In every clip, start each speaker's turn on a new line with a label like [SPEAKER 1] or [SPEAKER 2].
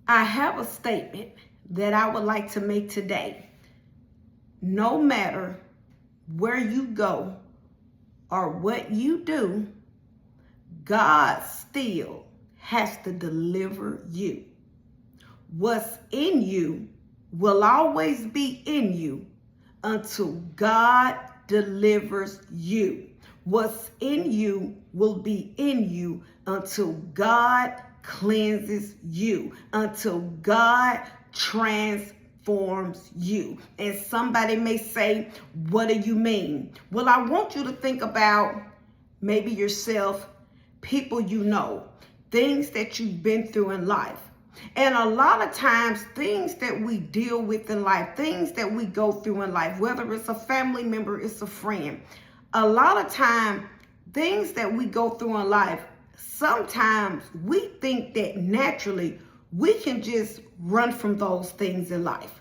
[SPEAKER 1] I have a statement that I would like to make today. No matter where you go or what you do, God still has to deliver you. What's in you will always be in you until God delivers you. What's in you will be in you until God cleanses you, until God transforms you. And somebody may say, what do you mean? Well, I want you to think about maybe yourself, people you know, things that you've been through in life. And a lot of times, things that we deal with in life, things that we go through in life, whether it's a family member, it's a friend, a lot of time, things that we go through in life, sometimes we think that naturally we can just run from those things in life.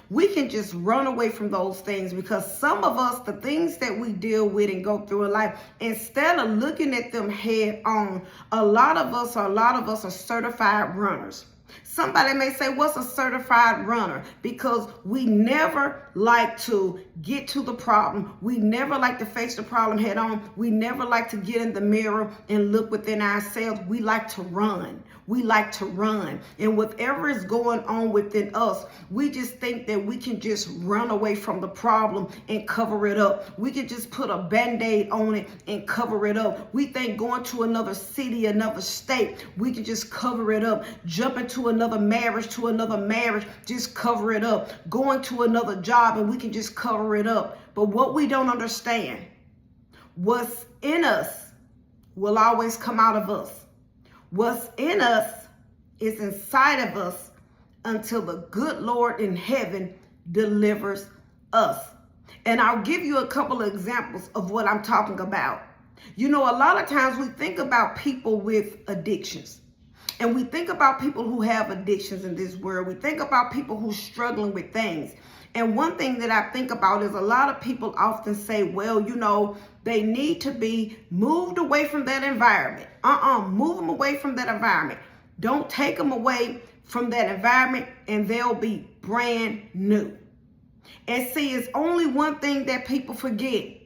[SPEAKER 1] We can just run away from those things because some of us, the things that we deal with and go through in life, instead of looking at them head on, a lot of us are certified runners. Somebody may say, what's a certified runner? Because we never like to get to the problem. We never like to face the problem head on. We never like to get in the mirror and look within ourselves. We like to run. We like to run. And whatever is going on within us, we just think that we can just run away from the problem and cover it up. We can just put a Band-Aid on it and cover it up. We think going to another city, another state, we can just cover it up. Jump into another marriage, just cover it up. Going to another job and we can just cover it up. But what we don't understand, what's in us will always come out of us. What's in us is inside of us until the good Lord in heaven delivers us. And I'll give you a couple of examples of what I'm talking about. You know, a lot of times we think about people with addictions. And we think about people who have addictions in this world. We think about people who are struggling with things. And one thing that I think about is a lot of people often say, well, you know, they need to be moved away from that environment. Move them away from that environment. Don't take them away from that environment and they'll be brand new. And see, it's only one thing that people forget.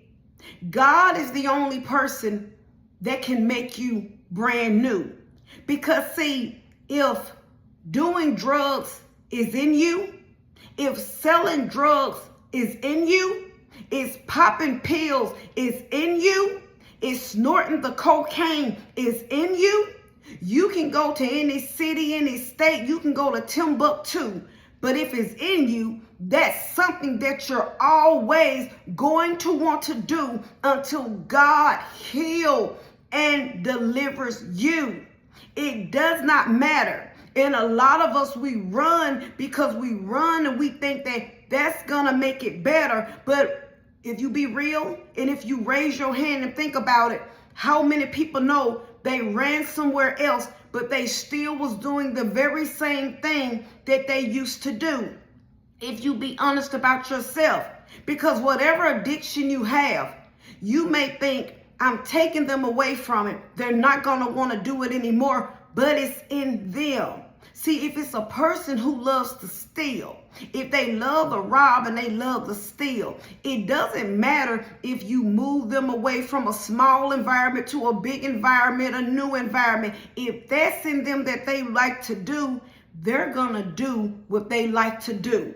[SPEAKER 1] God is the only person that can make you brand new. Because see, if doing drugs is in you, if selling drugs is in you, if popping pills is in you, if snorting the cocaine is in you, you can go to any city, any state, you can go to Timbuktu. But if it's in you, that's something that you're always going to want to do until God heals and delivers you. It does not matter. And a lot of us, we run because we run and we think that that's going to make it better. But if you be real and if you raise your hand and think about it, how many people know they ran somewhere else, but they still was doing the very same thing that they used to do? If you be honest about yourself, because whatever addiction you have, you may think, I'm taking them away from it. They're not going to want to do it anymore, but it's in them. See, if it's a person who loves to steal, if they love to rob and they love to steal, it doesn't matter if you move them away from a small environment to a big environment, a new environment. If that's in them that they like to do, they're going to do what they like to do.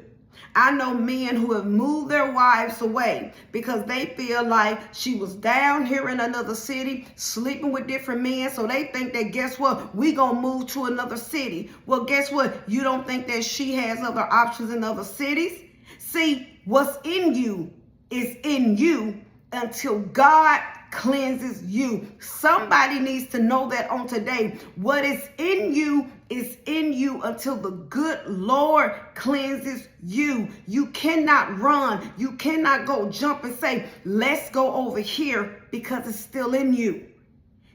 [SPEAKER 1] I know men who have moved their wives away because they feel like she was down here in another city sleeping with different men. So they think that, guess what? We gonna move to another city. Well, guess what? You don't think that she has other options in other cities? See, what's in you is in you until God cleanses you. Somebody needs to know that on today. What is in you is in you until the good Lord cleanses you. You cannot run. You cannot go jump and say, let's go over here, because it's still in you.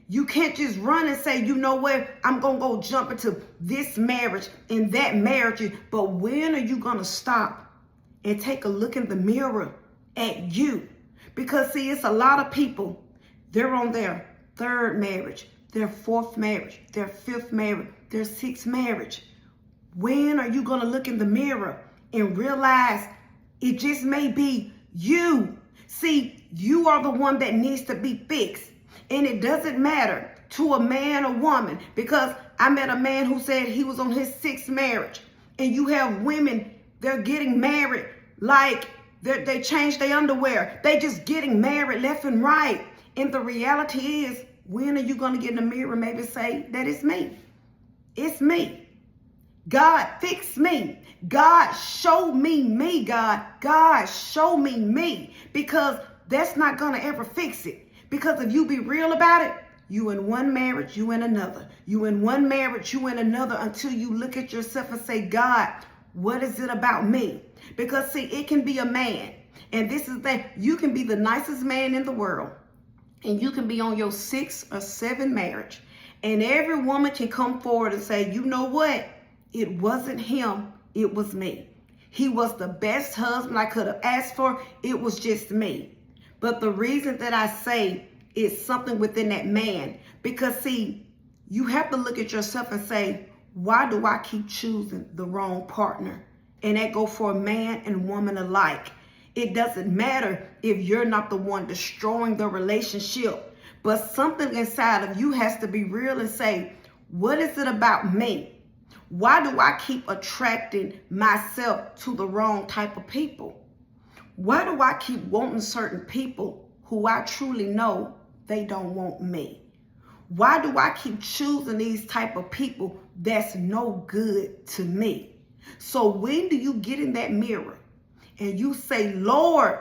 [SPEAKER 1] You can't just run and say, you know what, I'm going to go jump into this marriage and that marriage. But when are you going to stop and take a look in the mirror at you? Because see, it's a lot of people, they're on their third marriage, their fourth marriage, their fifth marriage, their sixth marriage. When are you going to look in the mirror and realize it just may be you? See, you are the one that needs to be fixed. And it doesn't matter to a man or woman, because I met a man who said he was on his 6th marriage. And you have women, they're getting married like they changed their underwear. They just getting married left and right. And the reality is, when are you going to get in the mirror and maybe say that it's me? It's me. God, fix me. God, show me, God. God, show me. Because that's not going to ever fix it. Because if you be real about it, you in one marriage, you in another. You in one marriage, you in another, until you look at yourself and say, God, what is it about me? Because see, it can be a man. And this is that you can be the nicest man in the world. And you can be on your 6th or 7th marriage. And every woman can come forward and say, you know what? It wasn't him. It was me. He was the best husband I could have asked for. It was just me. But the reason that I say it's something within that man, because see, you have to look at yourself and say, why do I keep choosing the wrong partner? And that go for a man and woman alike. It doesn't matter if you're not the one destroying the relationship, but something inside of you has to be real and say, what is it about me? Why do I keep attracting myself to the wrong type of people? Why do I keep wanting certain people who I truly know they don't want me? Why do I keep choosing these type of people that's no good to me? So when do you get in that mirror and you say, Lord,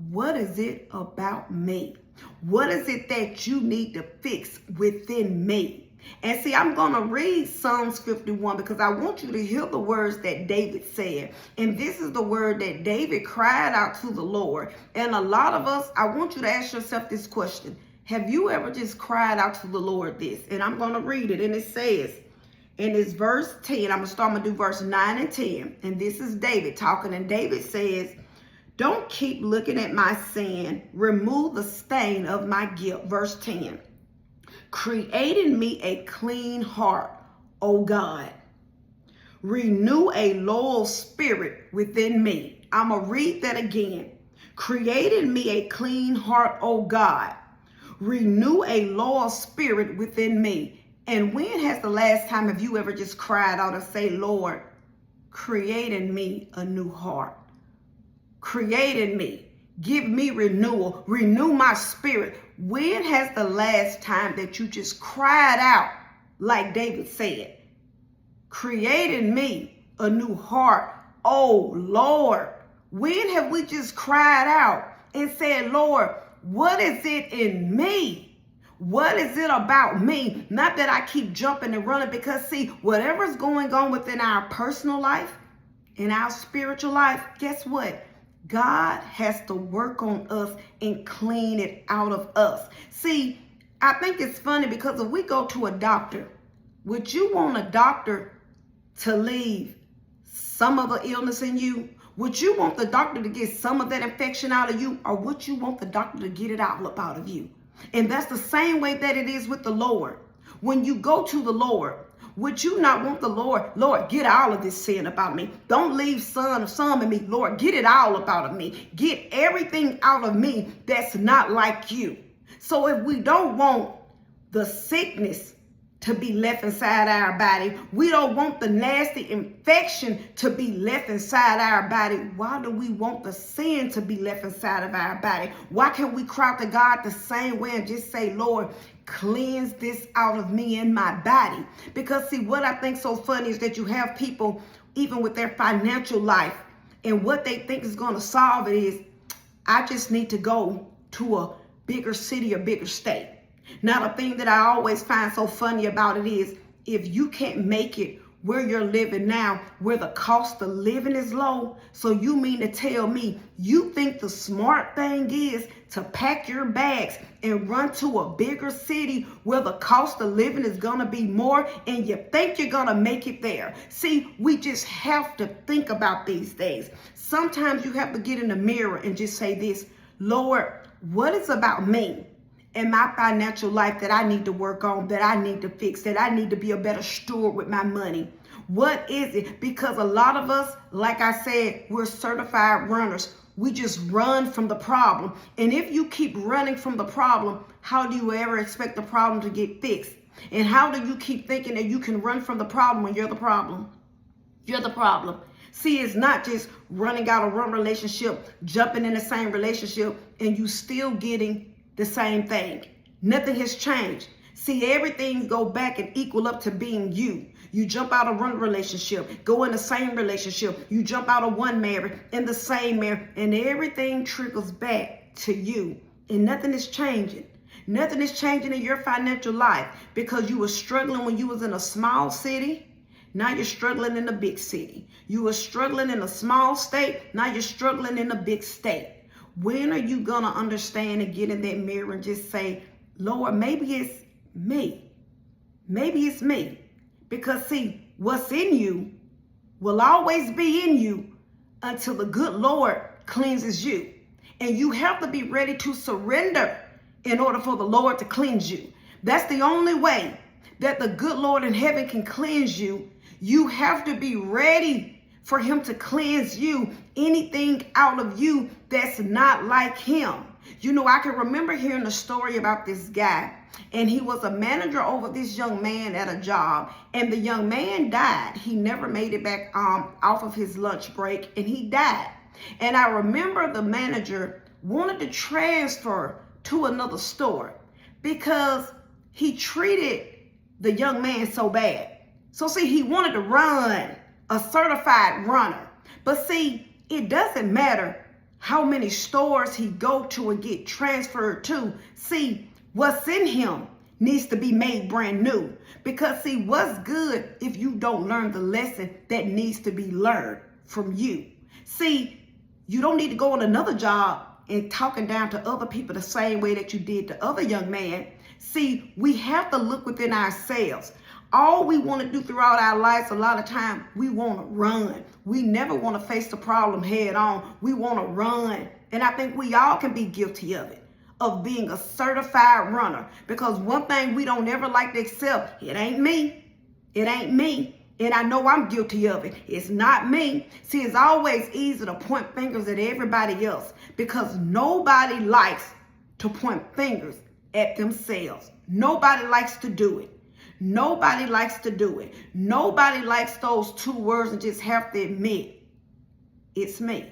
[SPEAKER 1] what is it about me? What is it that you need to fix within me? And see, I'm going to read Psalms 51 because I want you to hear the words that David said. And this is the word that David cried out to the Lord. And a lot of us, I want you to ask yourself this question. Have you ever just cried out to the Lord this? And I'm going to read it. And it says, and it's verse 10. I'm going to do verse 9 and 10. And this is David talking. And David says, don't keep looking at my sin. Remove the stain of my guilt. Verse 10. Create in me a clean heart, O God. Renew a loyal spirit within me. I'm going to read that again. Create in me a clean heart, O God. Renew a loyal spirit within me. And when has the last time have you ever just cried out and say, Lord, create in me a new heart. Create in me. Give me renewal. Renew my spirit. When has the last time that you just cried out like David said? Create in me a new heart. Oh, Lord. When have we just cried out and said, Lord, what is it in me? What is it about me? Not that I keep jumping and running, because see, whatever's going on within our personal life, in our spiritual life, guess what? God has to work on us and clean it out of us. See, I think it's funny because if we go to a doctor, would you want a doctor to leave some of the illness in you? Would you want the doctor to get some of that infection out of you? Or would you want the doctor to get it all up out of you? And that's the same way that it is with the Lord. When you go to the Lord, would you not want the Lord, get all of this sin about me. Don't leave some in me. Lord, get it all up out of me. Get everything out of me that's not like you. So if we don't want the sickness to be left inside our body, we don't want the nasty infection to be left inside our body, why do we want the sin to be left inside of our body? Why can't we cry to God the same way and just say, Lord, cleanse this out of me in my body? Because see, what I think so funny is that you have people, even with their financial life, and what they think is going to solve it is, I just need to go to a bigger city or bigger state. Now, the thing that I always find so funny about it is, if you can't make it where you're living now, where the cost of living is low, so you mean to tell me you think the smart thing is to pack your bags and run to a bigger city where the cost of living is going to be more, and you think you're going to make it there? See, we just have to think about these things. Sometimes you have to get in the mirror and just say this, Lord, what is about me in my financial life that I need to work on, that I need to fix, that I need to be a better steward with my money? What is it? Because a lot of us, like I said, we're certified runners. We just run from the problem. And if you keep running from the problem, how do you ever expect the problem to get fixed? And how do you keep thinking that you can run from the problem when you're the problem? You're the problem. See, it's not just running out of one relationship, jumping in the same relationship, and you still getting the same thing. Nothing has changed. See, everything go back and equal up to being you. You jump out of one relationship, go in the same relationship. You jump out of one marriage, in the same marriage, and everything trickles back to you. And nothing is changing. Nothing is changing in your financial life because you were struggling when you was in a small city. Now you're struggling in a big city. You were struggling in a small state. Now you're struggling in a big state. When are you going to understand and get in that mirror and just say, Lord, maybe it's me. Maybe it's me. Because see, what's in you will always be in you until the good Lord cleanses you. And you have to be ready to surrender in order for the Lord to cleanse you. That's the only way that the good Lord in heaven can cleanse you. You have to be ready for him to cleanse you. Anything out of you that's not like him. You know, I can remember hearing a story about this guy, and he was a manager over this young man at a job, and the young man died. He never made it back off of his lunch break, and he died. And I remember the manager wanted to transfer to another store because he treated the young man so bad. So see, he wanted to run, a certified runner. But see, it doesn't matter how many stores he go to and get transferred to. See, what's in him needs to be made brand new. Because see, what's good if you don't learn the lesson that needs to be learned from you? See, you don't need to go on another job and talking down to other people the same way that you did the other young man. See, we have to look within ourselves. All we want to do throughout our lives, a lot of time, we want to run. We never want to face the problem head on. We want to run. And I think we all can be guilty of it, of being a certified runner. Because one thing we don't ever like to accept, it ain't me. It ain't me. And I know I'm guilty of it. It's not me. See, it's always easy to point fingers at everybody else because nobody likes to point fingers at themselves. Nobody likes to do it. Nobody likes to do it. Nobody likes those two words and just have to admit, it's me.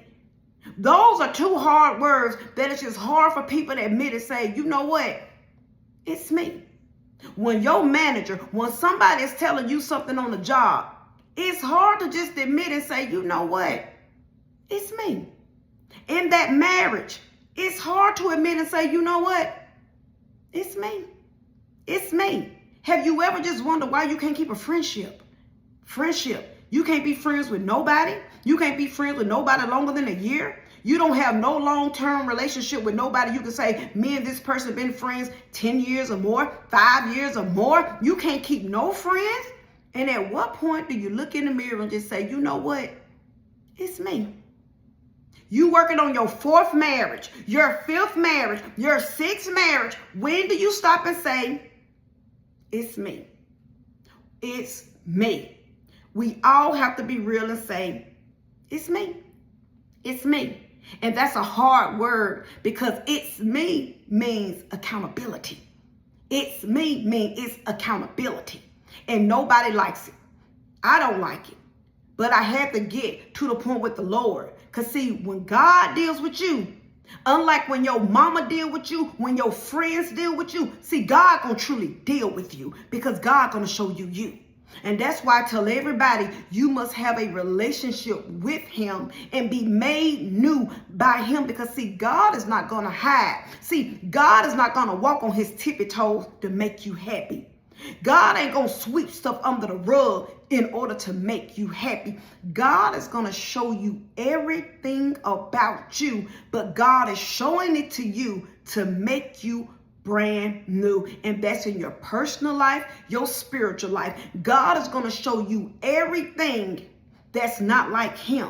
[SPEAKER 1] Those are two hard words that it's just hard for people to admit and say, you know what? It's me. When your manager, when somebody is telling you something on the job, it's hard to just admit and say, you know what? It's me. In that marriage, it's hard to admit and say, you know what? It's me. It's me. Have you ever just wondered why you can't keep a friendship? Friendship. You can't be friends with nobody. You can't be friends with nobody longer than a year. You don't have no long-term relationship with nobody. You can say, me and this person been friends 10 years or more, 5 years or more. You can't keep no friends. And at what point do you look in the mirror and just say, you know what? It's me. You working on your 4th marriage, your 5th marriage, your 6th marriage. When do you stop and say, it's me? It's me. We all have to be real and say, it's me. It's me. And that's a hard word because it's me means accountability. It's me means it's accountability. And nobody likes it. I don't like it. But I had to get to the point with the Lord. Because see, when God deals with you, unlike when your mama deal with you, when your friends deal with you, see, God gonna truly deal with you because God gonna show you you. And that's why I tell everybody, you must have a relationship with him and be made new by him because see, God is not gonna hide. See, God is not gonna walk on his tippy toes to make you happy. God ain't gonna sweep stuff under the rug in order to make you happy. God is gonna show you everything about you, but God is showing it to you to make you brand new. And that's in your personal life, your spiritual life. God is gonna show you everything that's not like him.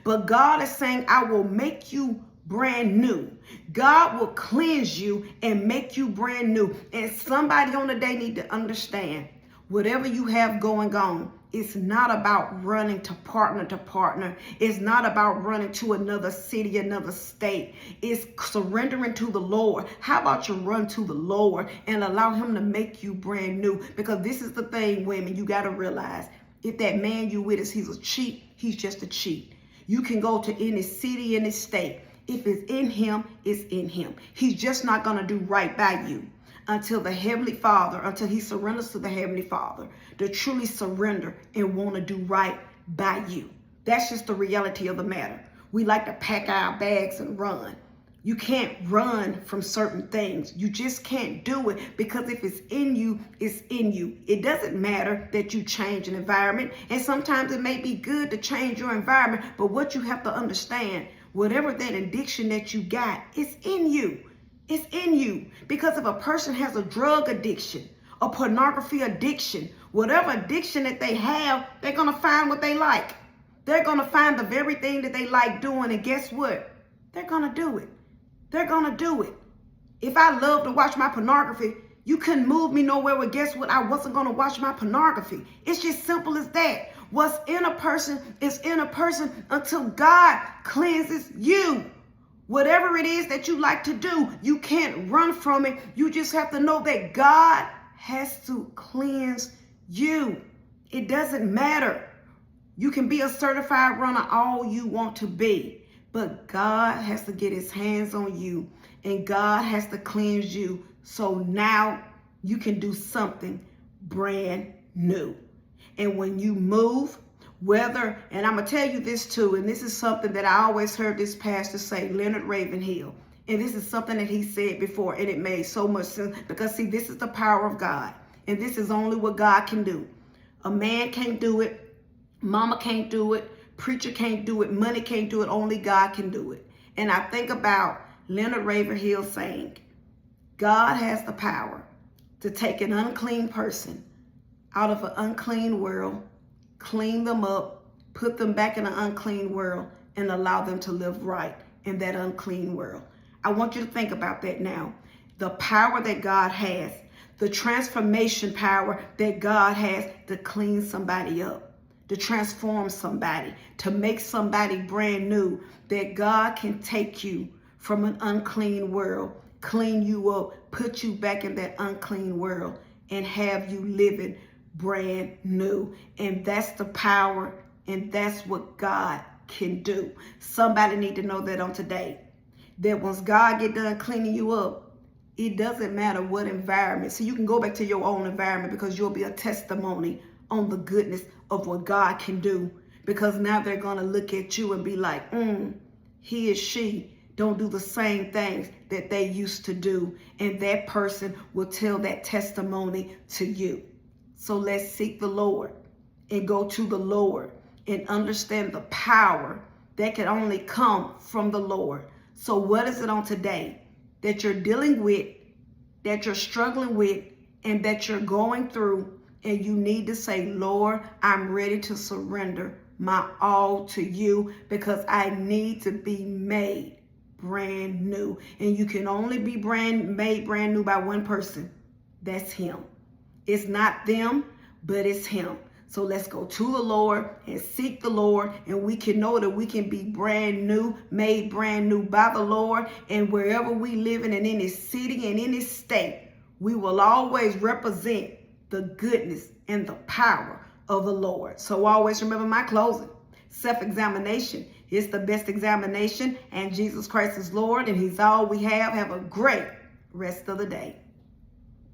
[SPEAKER 1] But God is saying, I will make you brand new. God will cleanse you and make you brand new. And somebody on the day need to understand, whatever you have going on, It's not about running to partner. It's not about running to another city, another state. It's surrendering to the Lord. How about you run to the Lord and allow him to make you brand new? Because this is the thing, women, you got to realize. If that man you with he's a cheat, he's just a cheat. You can go to any city, any state. If it's in him, it's in him. He's just not going to do right by you until the Heavenly Father, until he surrenders to the Heavenly Father to truly surrender and want to do right by you. That's just the reality of the matter. We like to pack our bags and run. You can't run from certain things. You just can't do it, because if it's in you, it's in you. It doesn't matter that you change an environment. And sometimes it may be good to change your environment, but what you have to understand, whatever that addiction that you got, it's in you. It's in you. Because if a person has a drug addiction, a pornography addiction, whatever addiction that they have, they're going to find what they like. They're going to find the very thing that they like doing. And guess what? They're going to do it. They're going to do it. If I love to watch my pornography, you couldn't move me nowhere. Well, guess what? I wasn't going to watch my pornography. It's just simple as that. What's in a person is in a person until God cleanses you. Whatever it is that you like to do, you can't run from it. You just have to know that God has to cleanse you. It doesn't matter. You can be a certified runner all you want to be, but God has to get his hands on you, and God has to cleanse you. So now you can do something brand new. And when you move, whether, and I'm going to tell you this too, and this is something that I always heard this pastor say, Leonard Ravenhill. And this is something that he said before, and it made so much sense, because see, this is the power of God. And this is only what God can do. A man can't do it. Mama can't do it. Preacher can't do it. Money can't do it. Only God can do it. And I think about Leonard Ravenhill saying, God has the power to take an unclean person out of an unclean world, clean them up, put them back in an unclean world, and allow them to live right in that unclean world. I want you to think about that now. The power that God has, the transformation power that God has to clean somebody up, to transform somebody, to make somebody brand new, that God can take you from an unclean world, clean you up, put you back in that unclean world, and have you living brand new. And that's the power, and that's what God can do. Somebody need to know that on today, that once God get done cleaning you up, it doesn't matter what environment. So you can go back to your own environment, because you'll be a testimony on the goodness of what God can do. Because now they're going to look at you and be like, he or she don't do the same things that they used to do. And that person will tell that testimony to you. So let's seek the Lord and go to the Lord and understand the power that can only come from the Lord. So what is it on today that you're dealing with, that you're struggling with, and that you're going through, and you need to say, Lord, I'm ready to surrender my all to you, because I need to be made brand new. And you can only be made brand new by one person. That's him. It's not them, but it's him. So let's go to the Lord and seek the Lord, and we can know that we can be brand new, made brand new by the Lord. And wherever we live in any city and any state, we will always represent the goodness and the power of the Lord. So always remember my closing. Self-examination is the best examination, and Jesus Christ is Lord, and he's all we have. Have a great rest of the day.